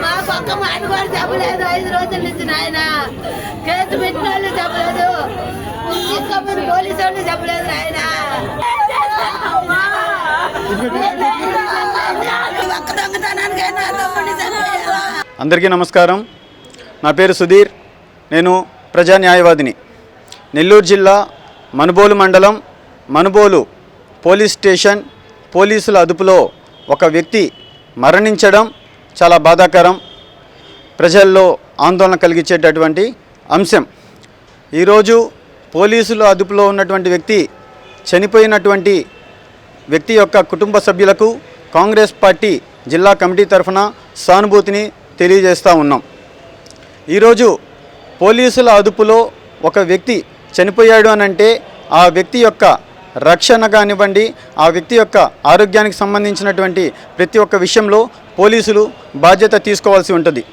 మాకు ఒక్క మాట కూడా చెప్పలేదు. 5 రోజుల నుంచి నాయన కేసు పెట్టిన వాళ్ళు చెప్పలేదు, తీసుకోమని పోలీసు వాళ్ళు చెప్పలేదు నాయన. అందరికీ నమస్కారం. నా పేరు సుధీర్. నేను ప్రజా న్యాయవాదిని. నెల్లూరు జిల్లా మనుబోలు మండలం మనుబోలు పోలీస్ స్టేషన్ పోలీసుల అదుపులో ఒక వ్యక్తి మరణించడం చాలా బాధాకరం, ప్రజల్లో ఆందోళన కలిగించేటటువంటి అంశం. ఈరోజు పోలీసుల అదుపులో ఉన్నటువంటి వ్యక్తి చనిపోయినటువంటి వ్యక్తి యొక్క కుటుంబ సభ్యులకు కాంగ్రెస్ పార్టీ జిల్లా కమిటీ తరఫున సానుభూతిని తెలియజేస్తూ ఉన్నాం. ఈరోజు పోలీసుల అదుపులో ఒక వ్యక్తి చనిపోయాడు అనంటే ఆ వ్యక్తి యొక్క రక్షణ కానివ్వండి, ఆ వ్యక్తి యొక్క ఆరోగ్యానికి సంబంధించినటువంటి ప్రతి ఒక్క విషయంలో పోలీసులు బాధ్యత తీసుకోవాల్సి ఉంటుంది.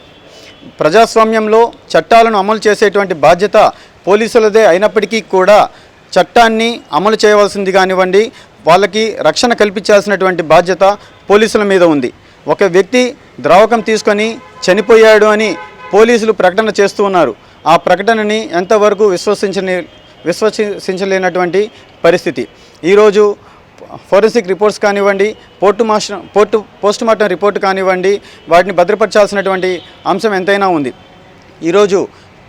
ప్రజాస్వామ్యంలో చట్టాలను అమలు చేసేటువంటి బాధ్యత పోలీసులదే అయినప్పటికీ కూడా చట్టాన్ని అమలు చేయవలసింది కానివ్వండి, వాళ్ళకి రక్షణ కల్పించాల్సినటువంటి బాధ్యత పోలీసుల మీద ఉంది. ఒక వ్యక్తి ద్రావకం తీసుకొని చనిపోయాడు అని పోలీసులు ప్రకటన చేస్తూ ఉన్నారు. ఆ ప్రకటనని ఎంతవరకు విశ్వసించలేనటువంటి పరిస్థితి. ఈరోజు ఫోరెన్సిక్ రిపోర్ట్స్ కానివ్వండి, పోస్ట్ మార్టం రిపోర్ట్ కానివ్వండి, వాటిని భద్రపరచాల్సినటువంటి అంశం ఎంతైనా ఉంది. ఈరోజు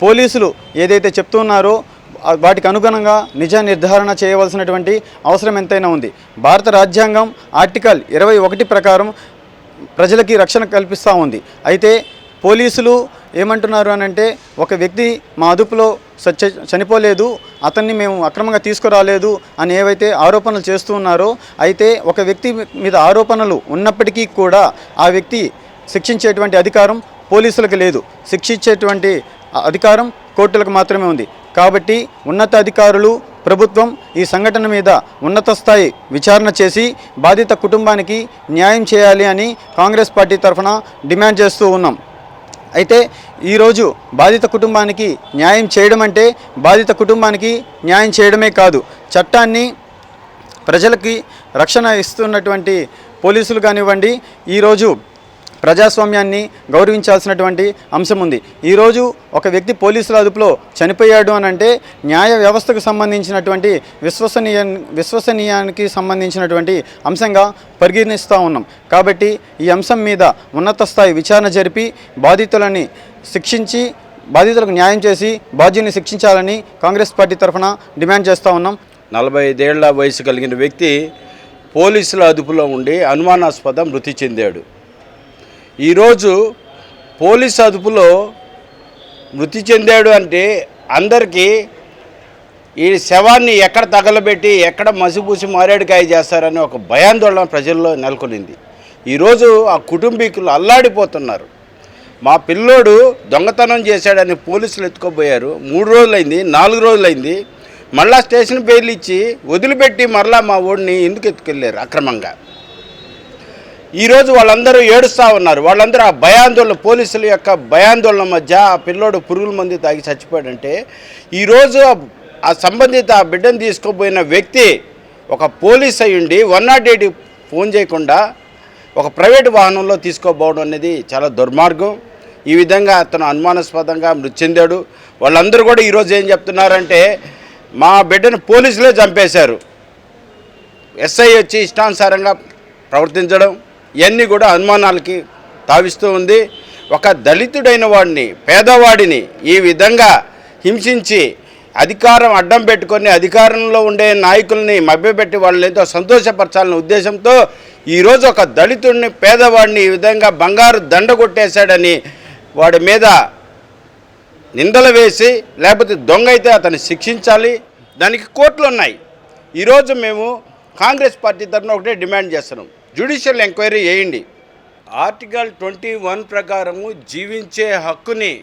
పోలీసులు ఏదైతే చెప్తున్నారో వాటికి అనుగుణంగా నిజ నిర్ధారణ చేయవలసినటువంటి అవసరం ఎంతైనా ఉంది. భారత రాజ్యాంగం ఆర్టికల్ 21 ప్రకారం ప్రజలకి రక్షణ కల్పిస్తూ ఉంది. అయితే పోలీసులు ఏమంటున్నారు అనంటే, ఒక వ్యక్తి మా అదుపులో చనిపోలేదు, అతన్ని మేము అక్రమంగా తీసుకురాలేదు అని ఏవైతే ఆరోపణలు చేస్తూ ఉన్నారో, అయితే ఒక వ్యక్తి మీద ఆరోపణలు ఉన్నప్పటికీ కూడా ఆ వ్యక్తి శిక్షించేటువంటి అధికారం పోలీసులకు లేదు. శిక్షించేటువంటి అధికారం కోర్టులకు మాత్రమే ఉంది. కాబట్టి ఉన్నతాధికారులు, ప్రభుత్వం ఈ సంఘటన మీద ఉన్నత స్థాయి విచారణ చేసి బాధిత కుటుంబానికి న్యాయం చేయాలి అని కాంగ్రెస్ పార్టీ తరఫున డిమాండ్ చేస్తూ ఉన్నాం. అయితే ఈరోజు బాధిత కుటుంబానికి న్యాయం చేయడం అంటే బాధిత కుటుంబానికి న్యాయం చేయడమే కాదు, చట్టాన్ని ప్రజలకి రక్షణ ఇస్తున్నటువంటి పోలీసులు కానివ్వండి, ఈరోజు ప్రజాస్వామ్యాన్ని గౌరవించాల్సినటువంటి అంశం ఉంది. ఈరోజు ఒక వ్యక్తి పోలీసుల అదుపులో చనిపోయాడు అనంటే న్యాయ వ్యవస్థకు సంబంధించినటువంటి విశ్వసనీయానికి సంబంధించినటువంటి అంశంగా పరిగణిస్తూ ఉన్నాం. కాబట్టి ఈ అంశం మీద ఉన్నత స్థాయి విచారణ జరిపి బాధితులని శిక్షించి, బాధితులకు న్యాయం చేసి బాధ్యుని శిక్షించాలని కాంగ్రెస్ పార్టీ తరఫున డిమాండ్ చేస్తూ ఉన్నాం. 45 ఏళ్ల వయసు కలిగిన వ్యక్తి పోలీసుల అదుపులో ఉండి అనుమానాస్పద మృతి చెందాడు. ఈరోజు పోలీసు అదుపులో మృతి చెందాడు అంటే అందరికీ ఈ శవాన్ని ఎక్కడ తగలబెట్టి ఎక్కడ మసిపూసి మారేడుకాయ చేస్తారని ఒక భయాందోళన ప్రజల్లో నెలకొనింది. ఈరోజు ఆ కుటుంబీకులు అల్లాడిపోతున్నారు. మా పిల్లోడు దొంగతనం చేశాడని పోలీసులు ఎత్తుకోబోయారు. 3 రోజులైంది, 4 రోజులైంది. మళ్ళా స్టేషన్ బెయిల్ ఇచ్చి వదిలిపెట్టి మరలా మా ఓడిని ఎందుకు ఎత్తుకెళ్ళారు అక్రమంగా? ఈరోజు వాళ్ళందరూ ఏడుస్తూ ఉన్నారు. వాళ్ళందరూ ఆ భయాందోళన, పోలీసుల యొక్క భయాందోళన మధ్య ఆ పిల్లోడు పురుగుల మందు తాగి చచ్చిపోయాడంటే, ఈరోజు ఆ సంబంధిత ఆ బిడ్డను తీసుకోబోయిన వ్యక్తి ఒక పోలీస్ అయ్యుండి 108 ఫోన్ చేయకుండా ఒక ప్రైవేటు వాహనంలో తీసుకోబోవడం అనేది చాలా దుర్మార్గం. ఈ విధంగా అతను అనుమానాస్పదంగా మృతి చెందాడు. వాళ్ళందరూ కూడా ఈరోజు ఏం చెప్తున్నారంటే, మా బిడ్డను పోలీసులే చంపేశారు, ఎస్ఐ వచ్చి ఇష్టానుసారంగా ప్రవర్తించడం, ఇవన్నీ కూడా అనుమానాలకి తావిస్తూ ఉంది. ఒక దళితుడైన వాడిని, పేదవాడిని ఈ విధంగా హింసించి అధికారం అడ్డం పెట్టుకొని అధికారంలో ఉండే నాయకుల్ని మభ్యపెట్టి వాళ్ళని ఎంతో సంతోషపరచాలనే ఉద్దేశంతో ఈరోజు ఒక దళితుడిని, పేదవాడిని ఈ విధంగా బంగారు దండ కొట్టేశాడని వాడి మీద నిందలు వేసి, లేకపోతే దొంగ అయితే అతన్ని శిక్షించాలి. దానికి కోర్టులు ఉన్నాయి. ఈరోజు మేము కాంగ్రెస్ పార్టీ తరఫున ఒకటే డిమాండ్ చేస్తున్నాం, జ్యుడిషియల్ ఎంక్వైరీ చేయండి. ఆర్టికల్ 21 ప్రకారము జీవించే హక్కుని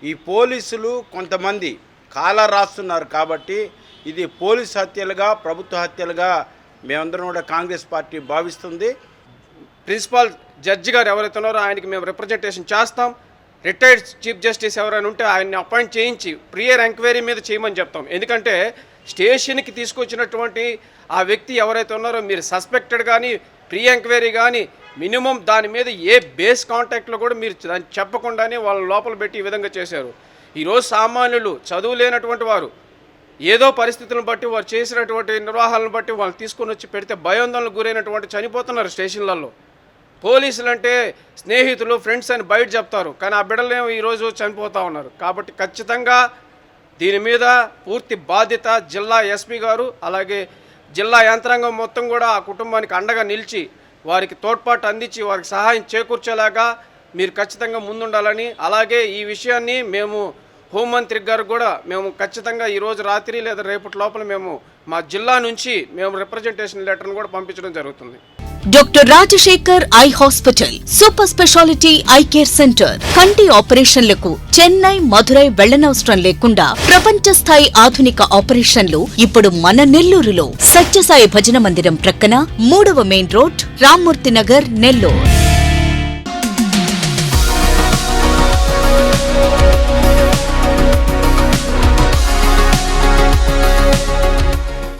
ఈ పోలీసులు కొంతమంది కాల రాస్తున్నారు. కాబట్టి ఇది పోలీస్ హత్యలుగా, ప్రభుత్వ హత్యలుగా మేమందరం కూడా కాంగ్రెస్ పార్టీ భావిస్తుంది. ప్రిన్సిపల్ జడ్జి గారు ఎవరైతే ఉన్నారో ఆయనకి మేము రిప్రజెంటేషన్ చేస్తాం. రిటైర్డ్ చీఫ్ జస్టిస్ ఎవరైనా ఉంటే ఆయన్ని అపాయింట్ చేయించి ప్రియర్ ఎంక్వైరీ మీద చేయమని చెప్తాం. ఎందుకంటే స్టేషన్కి తీసుకొచ్చినటువంటి ఆ వ్యక్తి ఎవరైతే ఉన్నారో మీరు సస్పెక్టెడ్ కానీ, ప్రీ ఎంక్వైరీ కానీ మినిమం దాని మీద ఏ బేస్ కాంటాక్ట్లో కూడా మీరు దాన్ని చెప్పకుండానే వాళ్ళ లోపల పెట్టి ఈ విధంగా చేశారు. ఈరోజు సామాన్యులు చదువు లేనటువంటి వారు ఏదో పరిస్థితులను బట్టి వారు చేసినటువంటి నిర్వాహాలను బట్టి వాళ్ళు తీసుకొని వచ్చి పెడితే భయాందోళనకు గురైనటువంటి చనిపోతున్నారు స్టేషన్లలో. పోలీసులు అంటే స్నేహితులు, ఫ్రెండ్స్ అని బయట చెప్తారు, కానీ ఆ బిడ్డలేమో ఈరోజు చనిపోతూ ఉన్నారు. కాబట్టి ఖచ్చితంగా దీని మీద పూర్తి బాధ్యత జిల్లా ఎస్పీ గారు, అలాగే జిల్లా యంత్రాంగం మొత్తం కూడా ఆ కుటుంబానికి అండగా నిలిచి వారికి తోడ్పాటు అందించి వారికి సహాయం చేకూర్చేలాగా మీరు ఖచ్చితంగా ముందుండాలని, అలాగే ఈ విషయాన్ని మేము హోంమంత్రి గారు కూడా మేము ఖచ్చితంగా ఈరోజు రాత్రి లేదా రేపటి లోపల మేము మా జిల్లా నుంచి మేము రిప్రజెంటేషన్ లెటర్ను కూడా పంపించడం జరుగుతుంది. Doctor Rajasekhar eye hospital super speciality eye care centre. కంటి ఆపరేషన్లకు చెన్నై, మధురై వెళ్లనవసరం లేకుండా ప్రపంచ స్థాయి ఆధునిక ఆపరేషన్లు ఇప్పుడు మన నెల్లూరులో. సత్యసాయి భజన మందిరం ప్రక్కన 3వ మెయిన్ రోడ్, రామ్మూర్తి నగర్, నెల్లూరు.